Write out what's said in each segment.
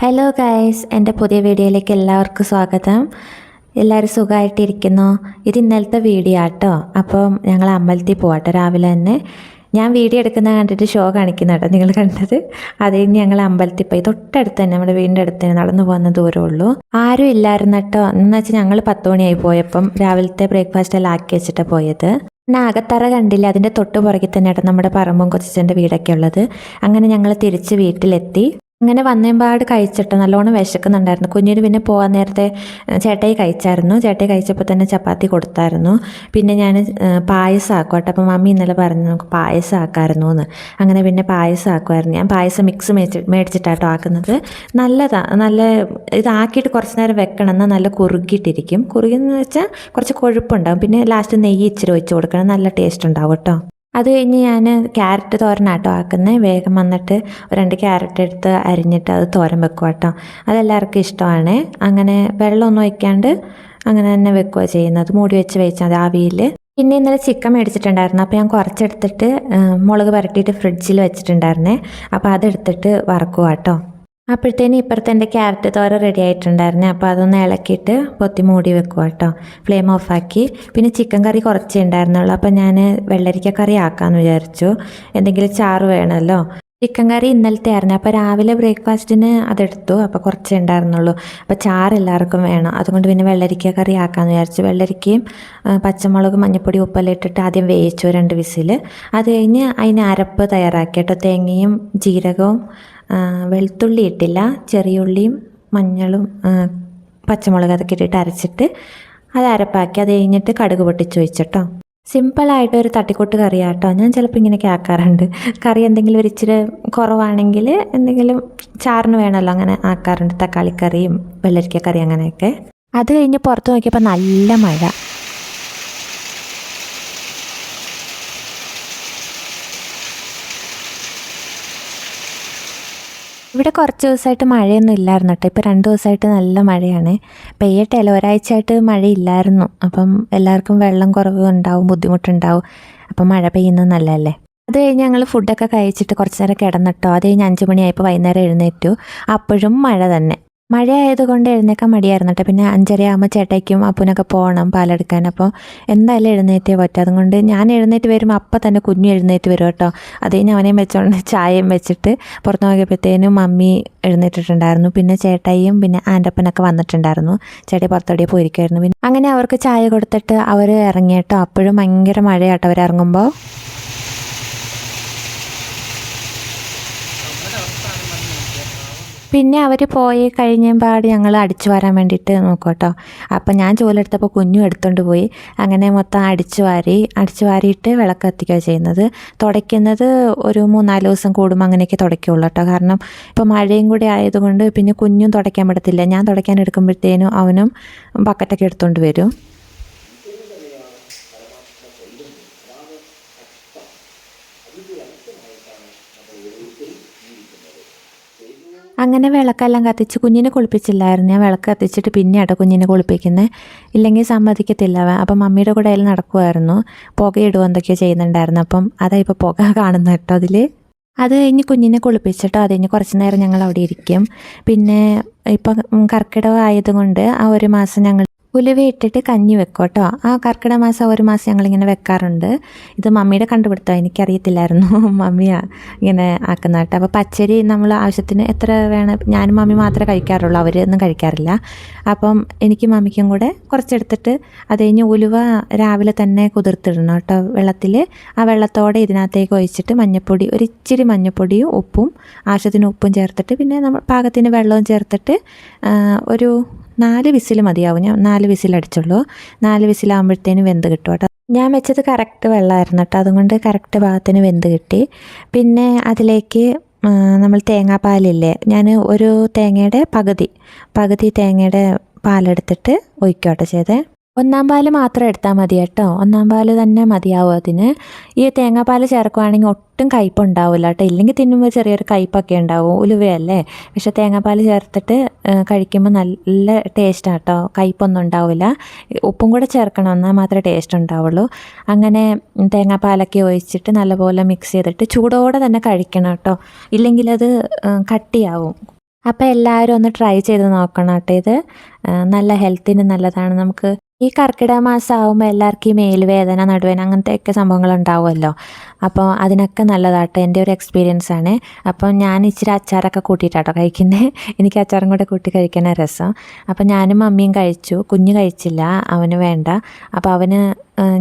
Hello guys, എൻ്റെ പുതിയ വീഡിയോയിലേക്ക് എല്ലാവർക്കും സ്വാഗതം. എല്ലാവരും സുഖമായിട്ടിരിക്കുന്നു. ഇത് ഇന്നലത്തെ വീഡിയോ ആട്ടോ. അപ്പം ഞങ്ങൾ അമ്പലത്തിൽ പോവാട്ടോ രാവിലെ തന്നെ. ഞാൻ വീഡിയോ എടുക്കുന്ന കണ്ടിട്ട് ഷോ കാണിക്കുന്ന കേട്ടോ നിങ്ങൾ കണ്ടത്. അത് കഴിഞ്ഞ് ഞങ്ങൾ അമ്പലത്തിൽ പോയി. തൊട്ടടുത്ത് തന്നെ, നമ്മുടെ വീടിൻ്റെ അടുത്ത് തന്നെ, നടന്നു പോകുന്ന ദൂരമുള്ളൂ. ആരും ഇല്ലായിരുന്നു കേട്ടോ. എന്ന് വെച്ചാൽ ഞങ്ങൾ 10 മണിയായി പോയപ്പം രാവിലത്തെ ബ്രേക്ക്ഫാസ്റ്റ് എല്ലാം ആക്കി വെച്ചിട്ടാണ് പോയത്. പിന്നെ അകത്തറ കണ്ടില്ല, അതിൻ്റെ തൊട്ട് പുറകിൽ തന്നെ ആട്ടോ നമ്മുടെ പറമ്പും കൊച്ചച്ഛൻ്റെ വീടൊക്കെ ഉള്ളത്. അങ്ങനെ ഞങ്ങൾ തിരിച്ച് വീട്ടിലെത്തി. അങ്ങനെ വന്നേമ്പാട് കഴിച്ചിട്ട് നല്ലോണം വിശക്കുന്നുണ്ടായിരുന്നു. കുഞ്ഞിന് പിന്നെ പോകാൻ നേരത്തെ ചേട്ടായി കഴിച്ചായിരുന്നു. ചേട്ടായി കഴിച്ചപ്പോൾ തന്നെ ചപ്പാത്തി കൊടുത്തായിരുന്നു. പിന്നെ ഞാൻ പായസം ആക്കും കേട്ടോ. അപ്പോൾ മമ്മി ഇന്നലെ പറഞ്ഞു നമുക്ക് പായസം ആക്കാമായിരുന്നു എന്ന്. അങ്ങനെ പിന്നെ പായസം ആക്കുമായിരുന്നു. ഞാൻ പായസം മിക്സ് മേടിച്ചിട്ടാട്ടോ ആക്കുന്നത്. നല്ലതാണ്. നല്ല ഇതാക്കിയിട്ട് കുറച്ച് നേരം വെക്കണം, എന്നാൽ നല്ല കുറുകിയിട്ടിരിക്കും. കുറുകിയെന്ന് വെച്ചാൽ കുറച്ച് കൊഴുപ്പുണ്ടാകും. പിന്നെ ലാസ്റ്റ് നെയ്യ് ഇച്ചിരി ഒഴിച്ച് കൊടുക്കണം, നല്ല ടേസ്റ്റ് ഉണ്ടാവും കേട്ടോ. അത് കഴിഞ്ഞ് ഞാൻ ക്യാരറ്റ് തോരനാട്ടോ ആക്കുന്നത്. വേഗം വന്നിട്ട് 2 ക്യാരറ്റ് എടുത്ത് അരിഞ്ഞിട്ട് അത് തോരൻ വെക്കുക കേട്ടോ. അതെല്ലാവർക്കും ഇഷ്ടമാണ്. അങ്ങനെ വെള്ളമൊന്നും ഒഴിക്കാണ്ട് അങ്ങനെ തന്നെ വെക്കുക ചെയ്യുന്നത്. മൂടി വെച്ച് വെച്ചാൽ മതി ആവിയിൽ. പിന്നെ ഇന്നലെ ചിക്കൻ മേടിച്ചിട്ടുണ്ടായിരുന്നു. അപ്പോൾ ഞാൻ കുറച്ചെടുത്തിട്ട് മുളക് പുരട്ടിയിട്ട് ഫ്രിഡ്ജിൽ വെച്ചിട്ടുണ്ടായിരുന്നേ. അപ്പോൾ അതെടുത്തിട്ട് വറക്കുക കേട്ടോ. അപ്പോഴത്തേനും ഇപ്പുറത്തെ എൻ്റെ ക്യാരറ്റ് തോര റെഡി ആയിട്ടുണ്ടായിരുന്നു. അപ്പോൾ അതൊന്ന് ഇളക്കിയിട്ട് പൊത്തി മൂടി വെക്കുക കേട്ടോ. ഫ്ലെയിം ഓഫാക്കി. പിന്നെ ചിക്കൻ കറി കുറച്ചേ ഉണ്ടായിരുന്നുള്ളൂ. അപ്പോൾ ഞാൻ വെള്ളരിക്ക കറി ആക്കാമെന്ന് വിചാരിച്ചു. എന്തെങ്കിലും ചാറ് വേണമല്ലോ. ചിക്കൻ കറി ഇന്നലത്തെ ആയിരുന്നു. അപ്പോൾ രാവിലെ ബ്രേക്ക്ഫാസ്റ്റിന് അതെടുത്തു. അപ്പോൾ കുറച്ചേ ഉണ്ടായിരുന്നുള്ളൂ. അപ്പോൾ ചാറ് എല്ലാവർക്കും വേണം. അതുകൊണ്ട് പിന്നെ വെള്ളരിക്ക കറി ആക്കാമെന്ന് വിചാരിച്ചു. വെള്ളരിക്കയും പച്ചമുളക്, മഞ്ഞൾപ്പൊടി, ഉപ്പെല്ലാം ഇട്ടിട്ട് ആദ്യം വേവിച്ചു 2 വിസിൽ. അത് കഴിഞ്ഞ് അതിന് അരപ്പ് തയ്യാറാക്കി കേട്ടോ. തേങ്ങയും ജീരകവും വെളുത്തുള്ളി ഇട്ടില്ല, ചെറിയുള്ളിയും മഞ്ഞളും പച്ചമുളക് അതൊക്കെ ഇട്ടിട്ട് അരച്ചിട്ട് അത് അരപ്പാക്കി. അത് കഴിഞ്ഞിട്ട് കടുക് പൊട്ടിച്ച് വെച്ചിട്ടോ. സിമ്പിളായിട്ടൊരു തട്ടിക്കൂട്ട് കറിയാട്ടോ. ഞാൻ ചിലപ്പോൾ ഇങ്ങനെയൊക്കെ ആക്കാറുണ്ട്. കറി എന്തെങ്കിലും ഒരു ഇച്ചിരി കുറവാണെങ്കിൽ എന്തെങ്കിലും ചാറിന് വേണമല്ലോ, അങ്ങനെ ആക്കാറുണ്ട്. തക്കാളിക്കറിയും വെള്ളരിക്ക കറി അങ്ങനെയൊക്കെ. അത് കഴിഞ്ഞ് പുറത്ത് നോക്കിയപ്പോൾ നല്ല മഴ. ഇവിടെ കുറച്ച് ദിവസമായിട്ട് മഴയൊന്നും ഇല്ലായിരുന്നു കേട്ടോ. ഇപ്പോൾ 2 ദിവസമായിട്ട് നല്ല മഴയാണ്. പെയ്യട്ടെ. ഒരാഴ്ചയായിട്ട് മഴയില്ലായിരുന്നു. അപ്പം എല്ലാവർക്കും വെള്ളം കുറവ് ഉണ്ടാവും, ബുദ്ധിമുട്ടുണ്ടാവും. അപ്പം മഴ പെയ്യുന്നത് നല്ലതല്ലേ. അത് കഴിഞ്ഞ് ഞങ്ങൾ ഫുഡൊക്കെ കഴിച്ചിട്ട് കുറച്ച് നേരം കിടന്നിട്ടോ. അത് കഴിഞ്ഞ് 5 മണിയായപ്പോൾ വൈകുന്നേരം എഴുന്നേറ്റു. അപ്പോഴും മഴ തന്നെ. മഴ ആയതുകൊണ്ട് എഴുന്നേക്കാൻ മടിയായിരുന്നു കേട്ടോ. പിന്നെ 5:30 ആകുമ്പോൾ ചേട്ടായിക്കും അപ്പനൊക്കെ പോകണം പാലെടുക്കാൻ. അപ്പോൾ എന്തായാലും എഴുന്നേറ്റേ പറ്റും. അതുകൊണ്ട് ഞാൻ എഴുന്നേറ്റ് വരുമ്പോൾ അപ്പം തന്നെ കുഞ്ഞു എഴുന്നേറ്റ് വരും കേട്ടോ. അത് കഴിഞ്ഞ് അവനെയും വെച്ചോണ്ട് ചായയും വെച്ചിട്ട് പുറത്ത് നോക്കിയപ്പോഴത്തേനും മമ്മി എഴുന്നേറ്റിട്ടുണ്ടായിരുന്നു. പിന്നെ ചേട്ടായിയും പിന്നെ ആൻ്റപ്പനൊക്കെ വന്നിട്ടുണ്ടായിരുന്നു. ചേട്ടായി പുറത്തോടെ പോയിരിക്കുമായിരുന്നു. പിന്നെ അങ്ങനെ അവർക്ക് ചായ കൊടുത്തിട്ട് അവർ ഇറങ്ങി കേട്ടോ. അപ്പോഴും ഭയങ്കര മഴയാട്ടോ അവരിറങ്ങുമ്പോൾ. പിന്നെ അവർ പോയി കഴിഞ്ഞപാട് ഞങ്ങൾ അടിച്ചു വാരാൻ വേണ്ടിയിട്ട് നോക്കും കേട്ടോ. അപ്പം ഞാൻ ജോലിയെടുത്തപ്പോൾ കുഞ്ഞും എടുത്തുകൊണ്ട് പോയി. അങ്ങനെ മൊത്തം അടിച്ചു വാരിയിട്ട് വിളക്ക് കത്തിക്കുക ചെയ്യുന്നത്. തുടയ്ക്കുന്നത് ഒരു 3-4 ദിവസം കൂടുമ്പോൾ അങ്ങനെയൊക്കെ തുടയ്ക്കുള്ളൂ കേട്ടോ. കാരണം ഇപ്പോൾ മഴയും കൂടി ആയതുകൊണ്ട് പിന്നെ കുഞ്ഞും തുടയ്ക്കാൻ പറ്റത്തില്ല. ഞാൻ തുടയ്ക്കാൻ എടുക്കുമ്പോഴത്തേനും അവനും ബക്കറ്റൊക്കെ എടുത്തുകൊണ്ട് വരും. അങ്ങനെ വിളക്കെല്ലാം കത്തിച്ച് കുഞ്ഞിനെ കുളിപ്പിച്ചില്ലായിരുന്നു. ഞാൻ വിളക്ക് കത്തിച്ചിട്ട് പിന്നെ ആട്ടോ കുഞ്ഞിനെ കുളിപ്പിക്കുന്നത്. ഇല്ലെങ്കിൽ സമ്മതിക്കത്തില്ല. അപ്പം മമ്മിയുടെ കൂടെ അതിൽ നടക്കുമായിരുന്നു. പുകയിടുക എന്തൊക്കെയോ ചെയ്യുന്നുണ്ടായിരുന്നു. അപ്പം അതാ ഇപ്പോൾ പുക കാണുന്നത് കേട്ടോ അതിൽ. അത് കഴിഞ്ഞ് കുഞ്ഞിനെ കുളിപ്പിച്ചിട്ടോ. അത് കഴിഞ്ഞ് കുറച്ച് നേരം ഞങ്ങൾ അവിടെ ഇരിക്കും. പിന്നെ ഇപ്പം കർക്കിടകം ആയതുകൊണ്ട് ആ 1 മാസം ഞങ്ങൾ ഉലുവ ഇട്ടിട്ട് കഞ്ഞി വെക്കും കേട്ടോ. ആ കർക്കിടക മാസം 1 മാസം ഞങ്ങളിങ്ങനെ വെക്കാറുണ്ട്. ഇത് മമ്മിയുടെ കണ്ടുപിടുത്തം, എനിക്കറിയത്തില്ലായിരുന്നു. മമ്മിയാണ് ഇങ്ങനെ ആക്കുന്ന കേട്ടോ. അപ്പോൾ പച്ചരി നമ്മൾ ആവശ്യത്തിന് എത്ര വേണം, ഞാനും മമ്മി മാത്രമേ കഴിക്കാറുള്ളൂ, അവരൊന്നും കഴിക്കാറില്ല. അപ്പം എനിക്കും മമ്മിക്കും കൂടെ കുറച്ചെടുത്തിട്ട് അത് കഴിഞ്ഞ് ഉലുവ രാവിലെ തന്നെ കുതിർത്തിടണം കേട്ടോ വെള്ളത്തിൽ. ആ വെള്ളത്തോടെ ഇതിനകത്തേക്ക് ഒഴിച്ചിട്ട് മഞ്ഞൾപ്പൊടി, ഒരിച്ചിരി മഞ്ഞൾപ്പൊടിയും ഉപ്പും ആവശ്യത്തിന് ഉപ്പും ചേർത്തിട്ട് പിന്നെ നമ്മൾ പാകത്തിന് വെള്ളവും ചേർത്തിട്ട് ഒരു 4 വിസിൽ മതിയാവും. ഞാൻ 4 വിസിൽ അടിച്ചുള്ളൂ. 4 വിസിലാകുമ്പോഴത്തേനും വെന്ത് കിട്ടും കേട്ടോ. ഞാൻ വെച്ചത് കറക്റ്റ് വെള്ളമായിരുന്നു കേട്ടോ. അതുകൊണ്ട് കറക്റ്റ് ഭാഗത്തിന് വെന്ത് കിട്ടി. പിന്നെ അതിലേക്ക് നമ്മൾ തേങ്ങാപ്പാലില്ലേ, ഞാൻ ഒരു തേങ്ങയുടെ പകുതി തേങ്ങയുടെ പാലെടുത്തിട്ട് ഒഴിക്കുക കേട്ടോ ചെയ്തേ. 1-ാം പാൽ മാത്രം എടുത്താൽ മതി കേട്ടോ. 1-ാം പാൽ തന്നെ മതിയാവും അതിന്. ഈ തേങ്ങാപ്പാൽ ചേർക്കുകയാണെങ്കിൽ ഒട്ടും കയ്പുണ്ടാവില്ല കേട്ടോ. ഇല്ലെങ്കിൽ തിന്നുമ്പോൾ ചെറിയൊരു കയ്പൊക്കെ ഉണ്ടാവും, ഉലുവയല്ലേ. പക്ഷെ തേങ്ങാപ്പാൽ ചേർത്തിട്ട് കഴിക്കുമ്പോൾ നല്ല ടേസ്റ്റാണ് കേട്ടോ. കയ്പൊന്നും ഉണ്ടാവില്ല. ഉപ്പും കൂടെ ചേർക്കണം, എന്നാൽ മാത്രമേ ടേസ്റ്റ് ഉണ്ടാവുള്ളൂ. അങ്ങനെ തേങ്ങാപ്പാലൊക്കെ ഒഴിച്ചിട്ട് നല്ലപോലെ മിക്സ് ചെയ്തിട്ട് ചൂടോടെ തന്നെ കഴിക്കണം കേട്ടോ. ഇല്ലെങ്കിൽ അത് കട്ടിയാവും. അപ്പോൾ എല്ലാവരും ഒന്ന് ട്രൈ ചെയ്ത് നോക്കണം കേട്ടോ ഇത്. നല്ല ഹെൽത്തിന് നല്ലതാണ്. നമുക്ക് ഈ കർക്കിടക മാസം ആകുമ്പോൾ എല്ലാവർക്കും ഈ മേലുവേദന, നടുവേദന അങ്ങനത്തെയൊക്കെ സംഭവങ്ങൾ ഉണ്ടാവുമല്ലോ. അപ്പോൾ അതിനൊക്കെ നല്ലതാട്ടോ. എൻ്റെ ഒരു എക്സ്പീരിയൻസ് ആണ്. അപ്പോൾ ഞാൻ ഇച്ചിരി അച്ചാറൊക്കെ കൂട്ടിയിട്ടാട്ടോ കഴിക്കുന്നത്. എനിക്ക് അച്ചാറും കൂടെ കൂട്ടി കഴിക്കാനാണ് രസം. അപ്പോൾ ഞാനും മമ്മിയും കഴിച്ചു. കുഞ്ഞ് കഴിച്ചില്ല, അവന് വേണ്ട. അപ്പോൾ അവന്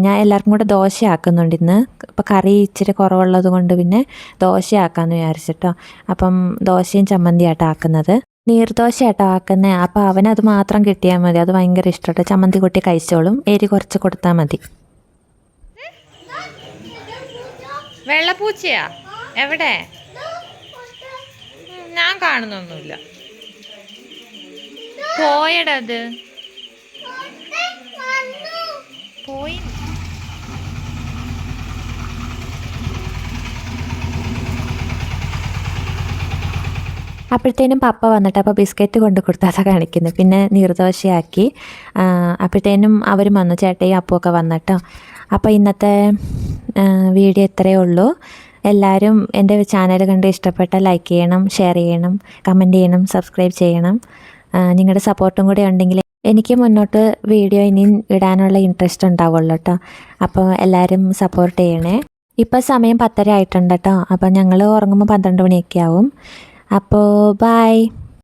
ഞാൻ എല്ലാവർക്കും കൂടെ ദോശയാക്കുന്നുണ്ട് ഇന്ന്. അപ്പോൾ കറി ഇച്ചിരി കുറവുള്ളത് കൊണ്ട് പിന്നെ ദോശയാക്കാമെന്ന് വിചാരിച്ചിട്ടോ. അപ്പം ദോശയും ചമ്മന്തിയാട്ടോ ആക്കുന്നത്. നീർദോശ ആട്ടോ ആക്കുന്നത്. അപ്പോൾ അവനത് മാത്രം കിട്ടിയാൽ മതി. അത് ഭയങ്കര ഇഷ്ടമാട്ടോ. ചമ്മന്തി കൂട്ടി കഴിച്ചോളും. എരി കുറച്ച് കൊടുത്താൽ മതി. വെള്ളപ്പൂച്ചയാ? എവിടെ? ഞാൻ കാണുന്നൊന്നുമില്ല. പോയടാ അത് പോയി. അപ്പോഴത്തേനും പപ്പ വന്നിട്ട് അപ്പോൾ ബിസ്ക്കറ്റ് കൊണ്ട് കൊടുത്താൽ കാണിക്കുന്നത്. പിന്നെ നീർദോശയാക്കി. അപ്പോഴത്തേനും അവരും വന്നു, ചേട്ടയും അപ്പുമൊക്കെ വന്നിട്ടോ. അപ്പോൾ ഇന്നത്തെ വീഡിയോ ഇത്രയേ ഉള്ളൂ. എല്ലാവരും എൻ്റെ ചാനൽ കണ്ട് ഇഷ്ടപ്പെട്ട ലൈക്ക് ചെയ്യണം, ഷെയർ ചെയ്യണം, കമൻറ്റ് ചെയ്യണം, സബ്സ്ക്രൈബ് ചെയ്യണം. നിങ്ങളുടെ സപ്പോർട്ടും കൂടെ ഉണ്ടെങ്കിൽ എനിക്ക് മുന്നോട്ട് വീഡിയോ ഇനിയും ഇടാനുള്ള ഇൻട്രസ്റ്റ് ഉണ്ടാവുള്ളൂ കേട്ടോ. അപ്പോൾ എല്ലാവരും സപ്പോർട്ട് ചെയ്യണേ. ഇപ്പോൾ സമയം 10:30 ആയിട്ടുണ്ട് കേട്ടോ. അപ്പോൾ ഞങ്ങൾ ഉറങ്ങുമ്പോൾ 12 മണിയൊക്കെ ആവും. അപ്പോൾ ബൈ.